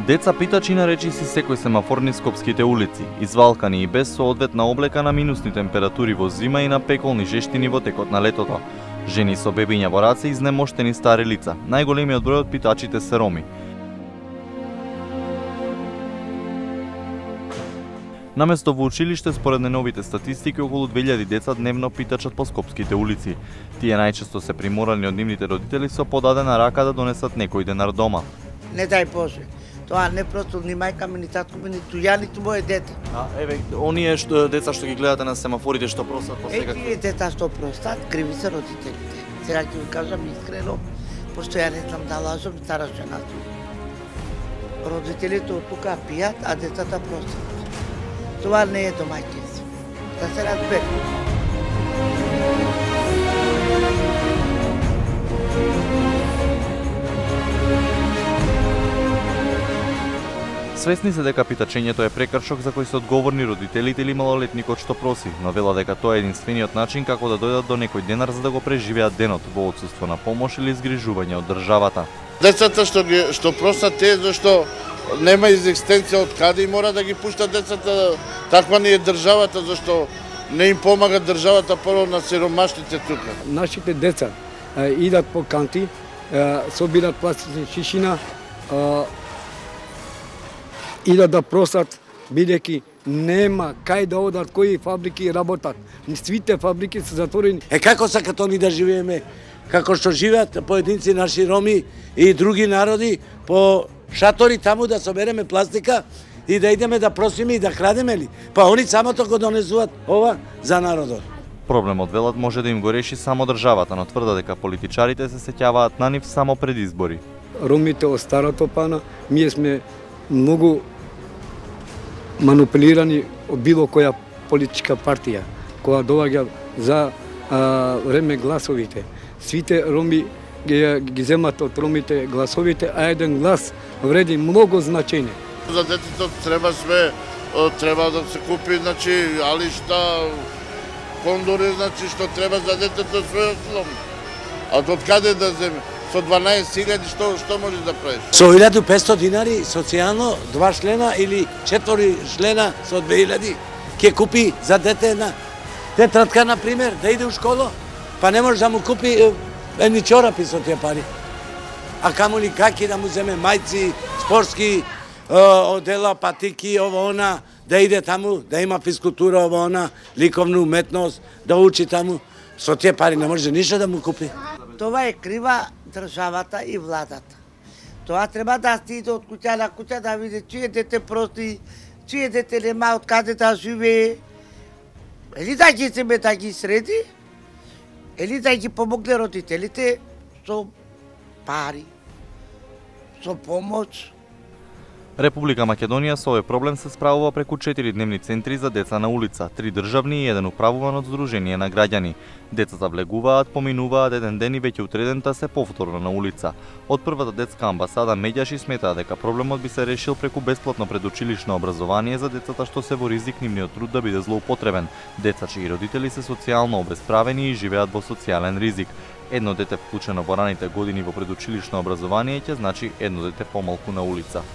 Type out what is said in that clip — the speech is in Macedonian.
Деца питачи на речиси секој семафор низ скопските улици, извалкани и без соодветна облека на минусни температури во зима и на пеколни жештини во текот на летото. Жени со бебиња во раце и изнемоштени стари лица. Најголемиот број од питачите се роми. Наместо во училиште, според најновите статистики, околу 2000 деца дневно питачат по скопските улици. Тие најчесто се приморани од нивните родители со подадена рака да донесат некој денар дома. Не дај Боже. Тоа не просто ни мајка ми, ни татко ми, ни ја, ниту моје дете. Еве, оние деца што ги гледате на семафорите што просат по секако. Тие деца што простат, криви се родителите. Сега ќе ви кажам искрено, пошто ја не знам да лажам, стара жена сум. Родителите од тука пијат, а децата простат. Това не е домаќинство. Да се разбере. Свесни се дека питачењето е прекршок за кој се одговорни родителите или малолетникот што проси, но вела дека тоа е единствениот начин како да дојдат до некој денар за да го преживеат денот во отсуство на помош или изгрижување од државата. Децата што просат тие зашто нема екзистенција од каде и мора да ги пушта децата, таква не е државата зашто не им помага државата прво на сиромашните тука. Нашите деца идат по канти, собират пластични шишина, идат да просат, бидејќи нема кај да одат, кои фабрики работат. Сите фабрики се затворени. Како сакат они да живееме? Како што живеат поединци наши роми и други народи по шатори таму да собереме пластика и да идеме да просиме и да крадеме ли? Па они самото го донесуваат ова за народот. Проблемот, велат, може да им го реши само државата, но тврда дека политичарите се сеќаваат на нив само пред избори. Ромите од старото пана, ние сме многу манипулирани од било која политичка партија, која доаѓа за време гласовите. Сите роми ги земат од ромите гласовите, а еден глас вреди многу значење. За детето треба све, треба да се купи, значи, алишта, кондори, значи, што треба за детето све основно. А од каде да земе? Со 12.000 што може да правиш? Со 1500 динари социјално 2 члена или 4 члена со 2000 ќе купи за дете една тетрадка, на пример, да иде у школа, па не може да му купи едни чорапи со тие пари. А камоли каки да му земе мајци, спортски одела, патики, ова она, да иде таму, да има физкултура, ова она, ликовна уметност, да учи таму. Со тие пари не може ништо да му купи. Това е крива државата и владата. Тоа треба да стиде од куќа на куќа да види чие дете прости, чие дете нема од каде да живее. Или да ги земе да ги среди, или да ги помогне родителите со пари, со помош. Република Македонија со овој проблем се справува преку 4 дневни центри за деца на улица, 3 државни и еден управуван од Сдружение на граѓани. Децата влегуваат, поминуваат еден ден и веќе утредента се повторно на улица. Од првата детска амбасада Медјаши сметаа дека проблемот би се решил преку бесплатно предучилишно образование за децата што се во ризик нивниот труд да биде злоупотребен. Деца чии родители се социјално обесправени и живеат во социјален ризик. Едно дете вклучено во раните години во предучилишно образование ќе значи едно дете помалку на улица.